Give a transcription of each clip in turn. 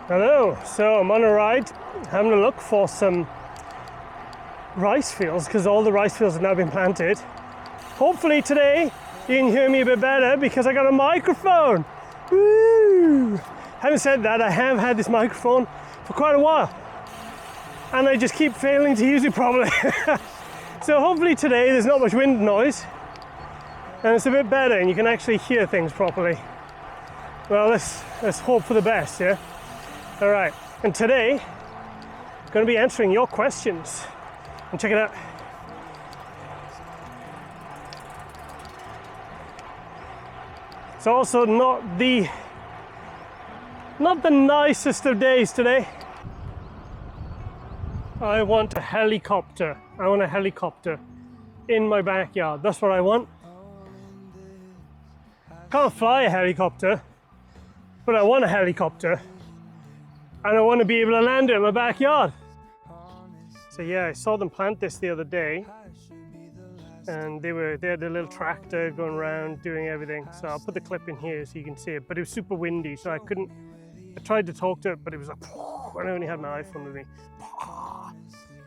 Hello, so I'm on a ride, having a look for some rice fields because all the rice fields have now been planted. Hopefully today you can hear me a bit better because I got a microphone. Woo! Having said that, I have had this microphone for quite a while and I just keep failing to use it properly. So hopefully today there's not much wind noise and it's a bit better and you can actually hear things properly. Well, let's hope for the best, yeah? All right, and today I'm going to be answering your questions. And check it out. It's also not the nicest of days today. I want a helicopter. I want a helicopter in my backyard. That's what I want. Can't fly a helicopter, but I want a helicopter. And I want to be able to land it in my backyard. So yeah, I saw them plant this the other day and they had a little tractor going around doing everything. So I'll put the clip in here so you can see it, but it was super windy, so I tried to talk to it, but it was like, and I only had my iPhone with me.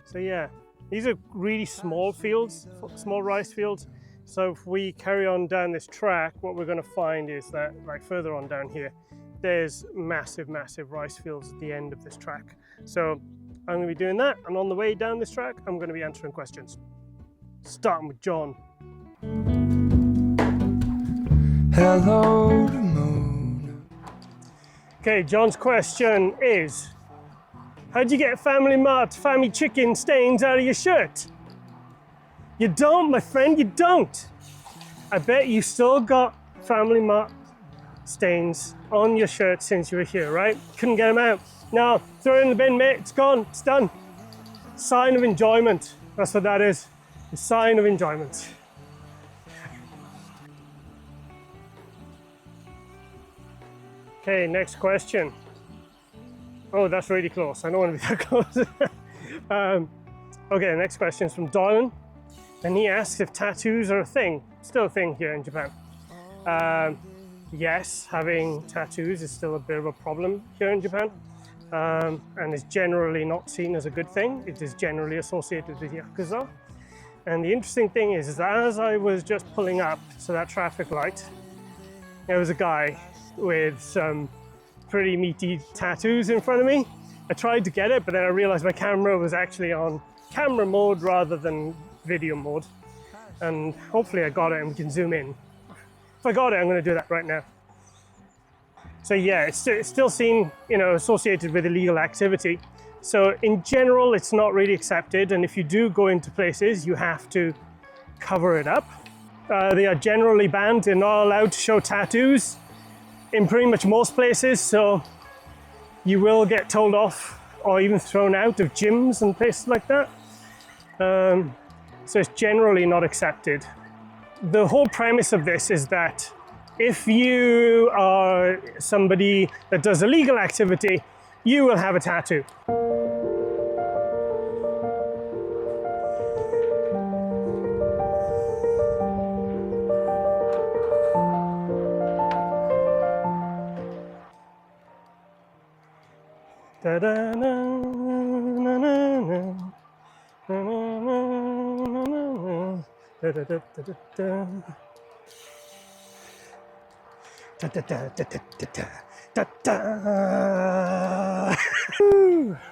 So yeah, these are really small fields, small rice fields. So if we carry on down this track, what we're going to find is that, like further on down here, there's massive rice fields at the end of this track. So I'm going to be doing that, and on the way down this track, I'm going to be answering questions. Starting with John. Hello, the moon. Okay, John's question is, how'd you get Family Mart Family Chicken stains out of your shirt? You don't, my friend, you don't. I bet you still got Family Mart stains on your shirt since you were here, right? Couldn't get them out. No, throw it in the bin, mate. It's gone. It's done. Sign of enjoyment. That's what that is. A sign of enjoyment. Okay, next question. Oh, that's really close. I don't want to be that close. Okay, next question is from Dylan. And he asks if tattoos are a thing. Still a thing here in Japan. Yes, having tattoos is still a bit of a problem here in Japan, and is generally not seen as a good thing. It is generally associated with Yakuza. And the interesting thing is as I was just pulling up to that traffic light, there was a guy with some pretty meaty tattoos in front of me. I tried to get it, but then I realized my camera was actually on camera mode rather than video mode. And hopefully I got it and we can zoom in. If I got it, I'm going to do that right now. So yeah, it's still seen, associated with illegal activity. So in general, it's not really accepted. And if you do go into places, you have to cover it up. They are generally banned. They're not allowed to show tattoos in pretty much most places. So you will get told off or even thrown out of gyms and places like that. So it's generally not accepted. The whole premise of this is that if you are somebody that does illegal activity, you will have a tattoo.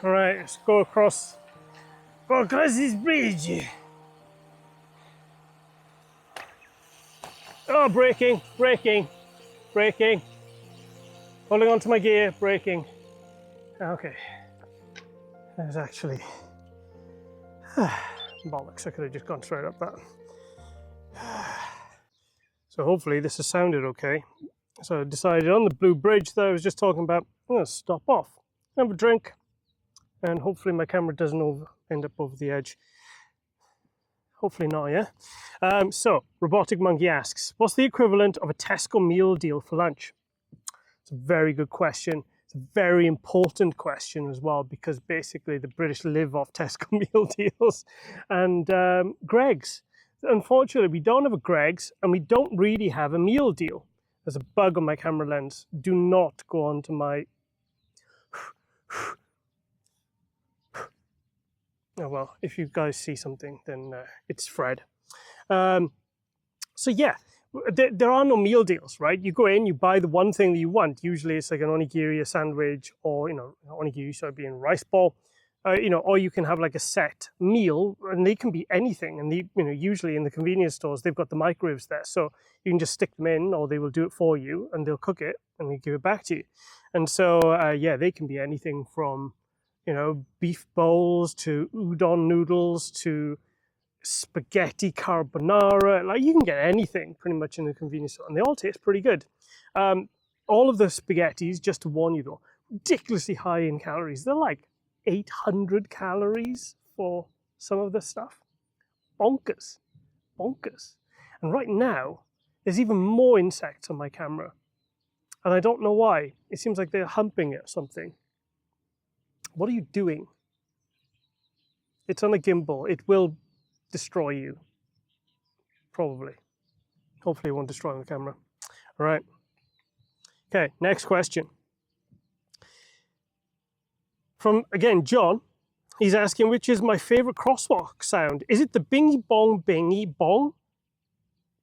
All right, let's go across this bridge. Oh, braking. Holding on to my gear, braking. Okay. There's actually bollocks. I could have just gone straight up that. So hopefully this has sounded okay. So I decided on the blue bridge that I was just talking about, I'm going to stop off, have a drink, and hopefully my camera doesn't end up over the edge. Hopefully not, yeah? So, Robotic Monkey asks, what's the equivalent of a Tesco meal deal for lunch? It's a very good question. It's a very important question as well, because basically the British live off Tesco meal deals and Greggs. unfortunately, we don't have a Greggs, and we don't really have a meal deal. There's a bug on my camera lens. Do not go onto my... Oh, well, if you guys see something, then it's Fred. So yeah, there are no meal deals, right? You go in, you buy the one thing that you want. Usually it's like an onigiri, a sandwich, or, onigiri, so it'd be in a rice ball. Or you can have like a set meal, and they can be anything. And usually in the convenience stores, they've got the microwaves there, so you can just stick them in, or they will do it for you, and they'll cook it and they give it back to you. And so yeah, they can be anything from beef bowls to udon noodles to spaghetti carbonara. Like, you can get anything pretty much in the convenience store, and they all taste pretty good. All of the spaghettis, just to warn you though, ridiculously high in calories. They're like 800 calories for some of the stuff. Bonkers. And right now, there's even more insects on my camera, and I don't know why. It seems like they're humping it or something. What are you doing? It's on a gimbal. It will destroy you. Probably. Hopefully it won't destroy the camera. All right. Okay, next question. From, again, John. He's asking, which is my favorite crosswalk sound? Is it the bingy bong, bingy bong?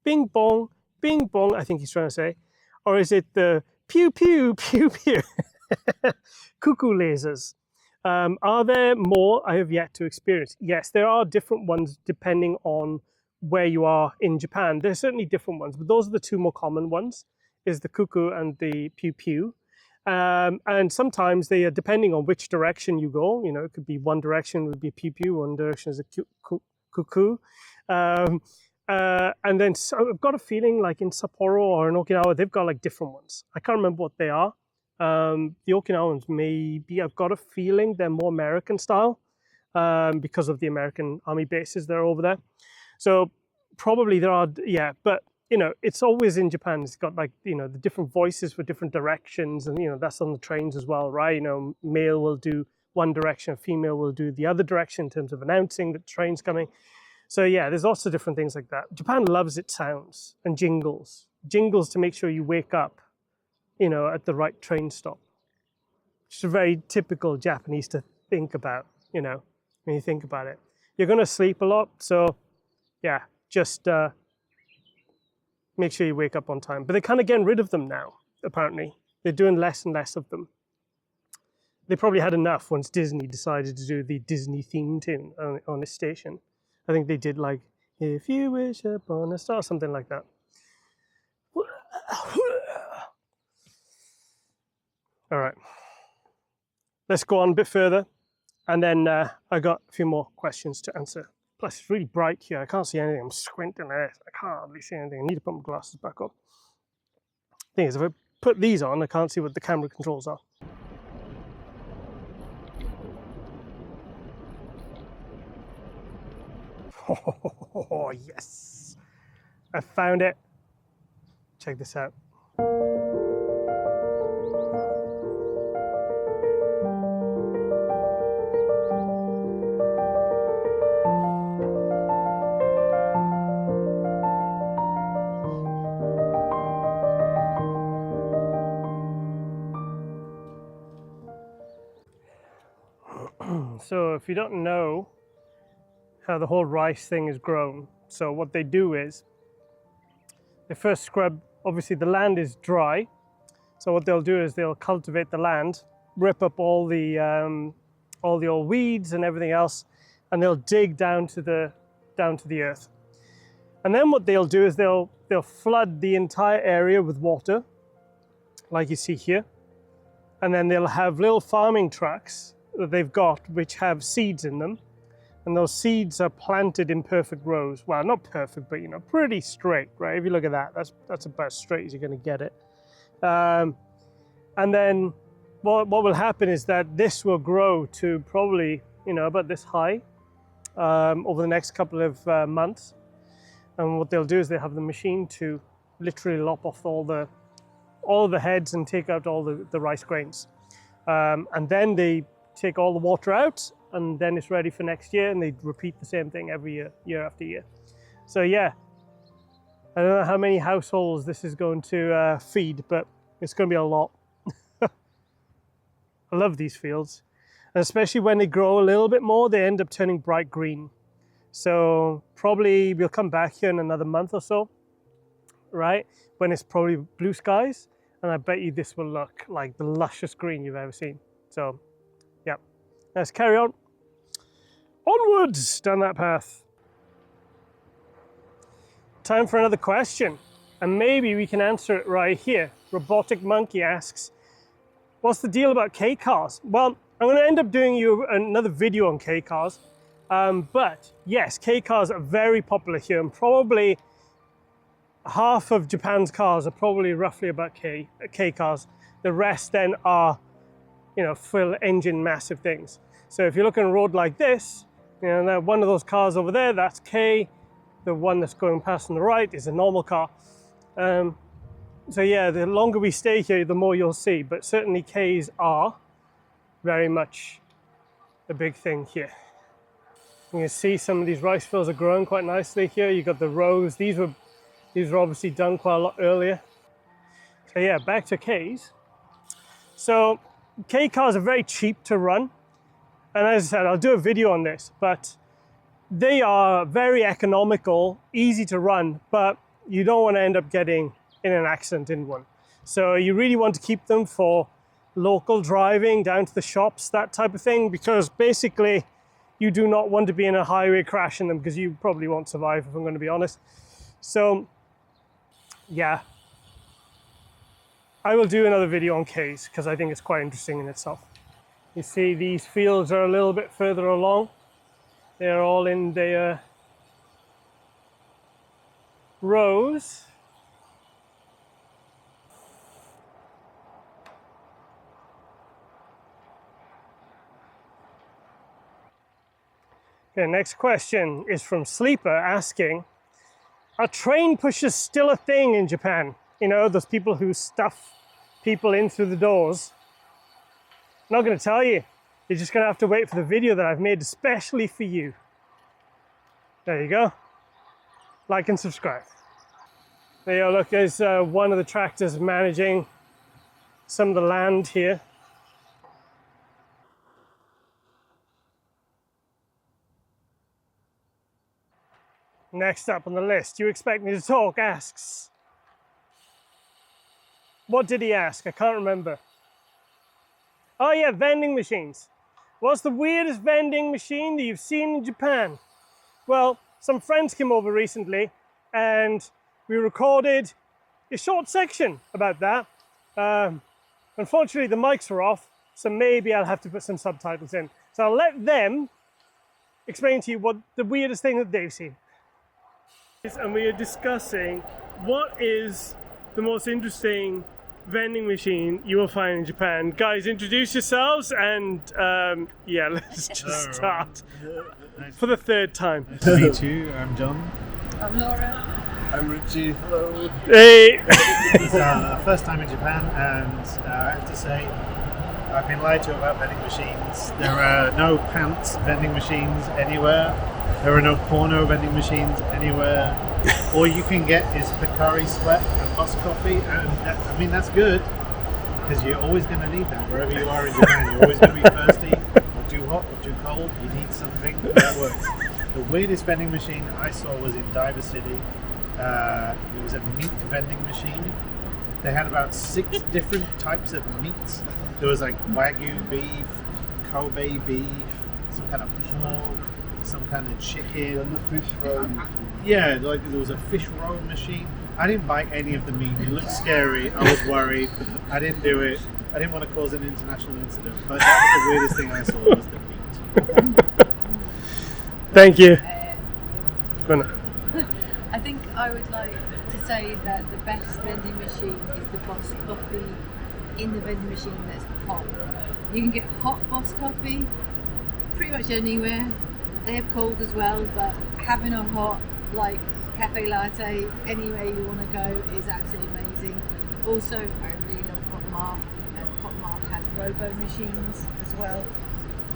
Bing bong, bing bong, I think he's trying to say. Or is it the pew pew, pew pew? Cuckoo lasers. Are there more I have yet to experience? Yes, there are different ones depending on where you are in Japan. There's certainly different ones, but those are the two more common ones, is the cuckoo and the pew pew. And sometimes they are depending on which direction you go. It could be one direction would be a pew pew, one direction is a cuckoo. And then so I've got a feeling like in Sapporo or in Okinawa, they've got like different ones. I can't remember what they are. The Okinawans maybe, I've got a feeling they're more American style because of the American army bases that are over there. So probably there are, yeah, but it's always in Japan. It's got like, the different voices for different directions, and that's on the trains as well, right? Male will do one direction, female will do the other direction in terms of announcing that the train's coming. So yeah, there's lots of different things like that. Japan loves its sounds and jingles to make sure you wake up at the right train stop, which is very typical Japanese to think about, when you think about it. You're going to sleep a lot, so yeah, just make sure you wake up on time. But they're kind of getting rid of them now, apparently. They're doing less and less of them. They probably had enough once Disney decided to do the Disney theme tune on this station. I think they did like, if you wish upon a star, something like that. All right, let's go on a bit further, and then I got a few more questions to answer. Plus, it's really bright here. I can't see anything. I'm squinting at it. I can't hardly see anything. I need to put my glasses back on. Thing is, if I put these on, I can't see what the camera controls are. Oh, yes. I found it. Check this out. So if you don't know how the whole rice thing is grown, so what they do is they first scrub, obviously the land is dry, so what they'll do is they'll cultivate the land, rip up all the old weeds and everything else, and they'll dig down to the earth. And then what they'll do is they'll flood the entire area with water, like you see here, and then they'll have little farming trucks that they've got which have seeds in them, and those seeds are planted in perfect rows. Well, not perfect, but pretty straight, right? If you look at that, that's about as straight as you're going to get it. And then what will happen is that this will grow to probably about this high over the next couple of months. And what they'll do is they have the machine to literally lop off all the heads and take out all the rice grains, and then they take all the water out, and then it's ready for next year, and they repeat the same thing every year after year. So yeah, I don't know how many households this is going to feed, but it's going to be a lot. I love these fields, and especially when they grow a little bit more, they end up turning bright green. So probably we'll come back here in another month or so, right? When it's probably blue skies, and I bet you this will look like the luscious green you've ever seen. So yeah, let's carry on. Onwards down that path. Time for another question, and maybe we can answer it right here. Robotic Monkey asks, what's the deal about K cars? Well, I'm going to end up doing you another video on K cars, but yes, K cars are very popular here, and probably half of Japan's cars are probably roughly about K cars. The rest then are, you know, full engine massive things. So if you look on a road like this, you know, one of those cars over there, that's K. The one that's going past on the right is a normal car. So yeah, the longer we stay here, the more you'll see, but certainly Ks are very much a big thing here. You can see some of these rice fields are growing quite nicely here. You've got the rows. These were obviously done quite a lot earlier. So yeah, back to Ks. So K cars are very cheap to run. And as I said, I'll do a video on this, but they are very economical, easy to run, but you don't want to end up getting in an accident in one. So you really want to keep them for local driving down to the shops, that type of thing, because basically you do not want to be in a highway crash in them, because you probably won't survive, if I'm going to be honest. So yeah, I will do another video on Ks because I think it's quite interesting in itself. You see these fields are a little bit further along. They're all in their rows. Okay, next question is from Sleeper asking, are train pushers still a thing in Japan? You know, those people who stuff people in through the doors. I'm not going to tell you. You're just going to have to wait for the video that I've made especially for you. There you go. Like and subscribe. There you go, look, there's one of the tractors managing some of the land here. Next up on the list, you expect me to talk, asks. What did he ask? I can't remember. Oh yeah, vending machines. What's the weirdest vending machine that you've seen in Japan? Well, some friends came over recently and we recorded a short section about that. Unfortunately, the mics are off, so maybe I'll have to put some subtitles in. So I'll let them explain to you what the weirdest thing that they've seen. And we are discussing what is the most interesting vending machine you will find in Japan. Guys, introduce yourselves and yeah, let's just start for the third time. Nice to meet you. I'm John. I'm Laura. I'm Richie. Hello. Hey! It's our first time in Japan, and I have to say, I've been lied to about vending machines. There are no pants vending machines anywhere. There are no porno vending machines anywhere. All you can get is Picari Sweat and Boss Coffee, and I mean that's good because you're always going to need that wherever you are in Japan. You're always going to be thirsty, or too hot, or too cold. You need something that works. The weirdest vending machine I saw was in Diver City. It was a meat vending machine. They had about 6 different types of meats. There was like Wagyu beef, Kobe beef, some kind of pork, some kind of chicken. And the fish roll. Yeah, like there was a fish roll machine. I didn't buy any of the meat. It looked scary. I was worried. I didn't do it. I didn't want to cause an international incident. But that was the weirdest thing I saw was the meat. Thank you. I think I would like to say that the best vending machine is the Boss Coffee in the vending machine that's hot. You can get hot Boss Coffee pretty much anywhere. They have cold as well, but having a hot, like cafe latte anywhere you want to go is absolutely amazing. Also, I really love Hot Mart, and Hot Mart has robo machines as well.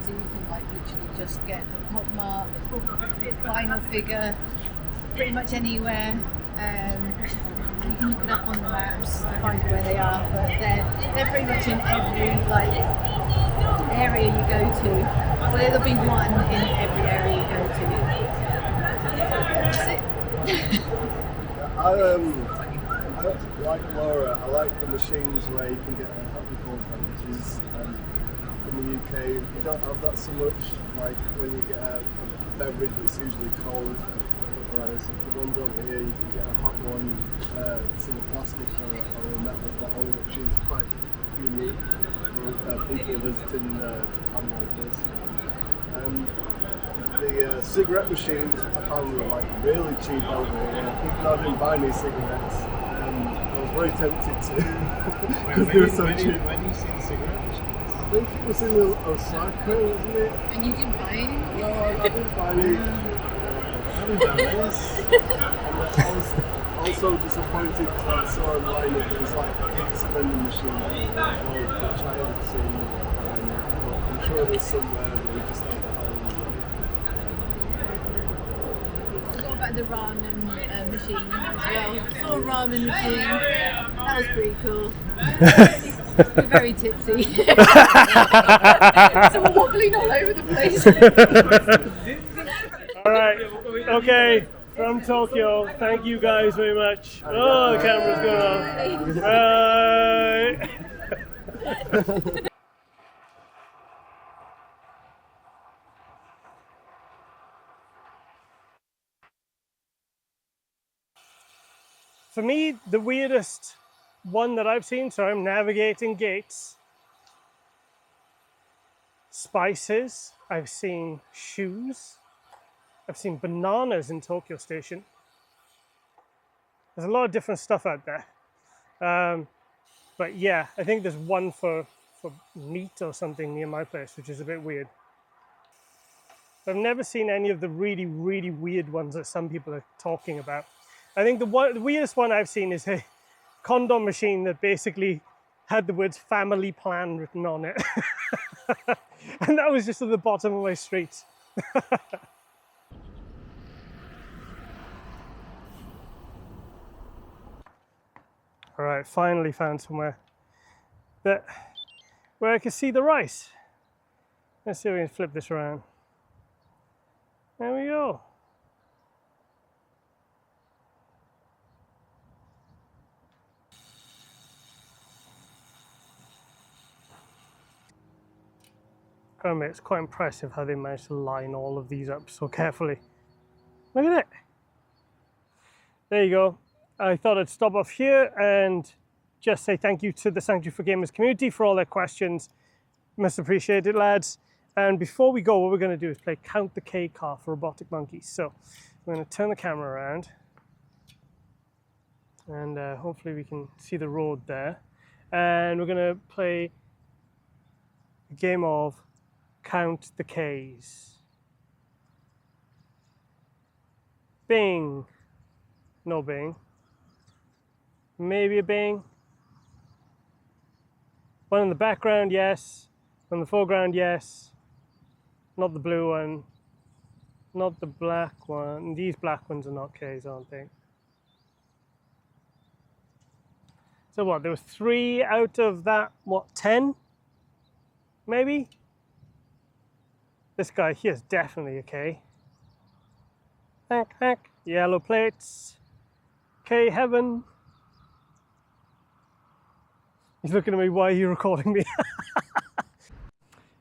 So you can like literally just get from Hot Mart final figure pretty much anywhere. You can look it up on the maps to find where they are, but they're pretty much in every area you go to. Well, there'll be one in every area you go to. That's it. I like Laura. I like the machines where you can get a hot and cold beverages. In the UK, you don't have that so much. Like when you get a beverage that's usually cold. Whereas the ones over here, you can get a hot one. It's in a plastic or a metal bottle, which is quite unique for people visiting Japan like this. The cigarette machines, I found were like really cheap over here. Even though I didn't buy any cigarettes, I was very tempted to because they were so cheap. When you see the cigarette machines? I think it was in Osaka, wasn't it? And you didn't buy any? No, I didn't buy any. I was also disappointed because I saw online that there was like a pizza vending machine as well, which I haven't seen. But I'm sure there's somewhere that we just haven't found. What about the ramen machine as well? I saw a ramen machine. That was pretty cool. We're very tipsy. So we're wobbling all over the place. All right, okay, from Tokyo, thank you guys very much. Oh, the camera's going off. Bye. For me, the weirdest one that I've seen, so I'm navigating gates, spices, I've seen shoes, I've seen bananas in Tokyo Station. There's a lot of different stuff out there. But yeah, I think there's one for meat or something near my place, which is a bit weird. I've never seen any of the really, really weird ones that some people are talking about. I think the weirdest one I've seen is a condom machine that basically had the words family plan written on it. And that was just at the bottom of my street. All right, finally found somewhere where I can see the rice. Let's see if we can flip this around. There we go. It's quite impressive how they managed to line all of these up so carefully. Look at it. There you go. I thought I'd stop off here and just say thank you to the Sanctuary for Gamers community for all their questions. Must appreciate it, lads. And before we go, what we're going to do is play Count the K car for Robotic Monkeys. So we're going to turn the camera around and hopefully we can see the road there. And we're going to play a game of Count the K's. Bing. No bing. Maybe a bing. One in the background, yes. One in the foreground, yes. Not the blue one. Not the black one. These black ones are not K's, aren't they? So what, there was 3 out of that, what, 10? Maybe? This guy here is definitely a K. Hack, hack. Yellow plates. K heaven. He's looking at me, why are you recording me?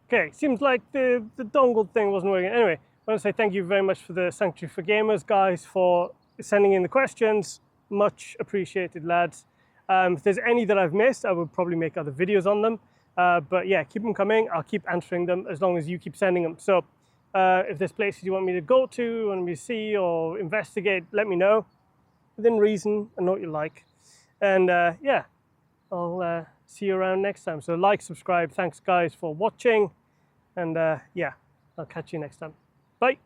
Okay, seems like the dongle thing wasn't working. Anyway, I want to say thank you very much for the Sanctuary for Gamers guys for sending in the questions. Much appreciated, lads. If there's any that I've missed, I would probably make other videos on them. But yeah, keep them coming. I'll keep answering them as long as you keep sending them. So if there's places you want me to go to, want me to see or investigate, let me know. Within reason, I know what you like. And yeah, I'll see you around next time. So like, subscribe. Thanks guys for watching. And yeah, I'll catch you next time. Bye.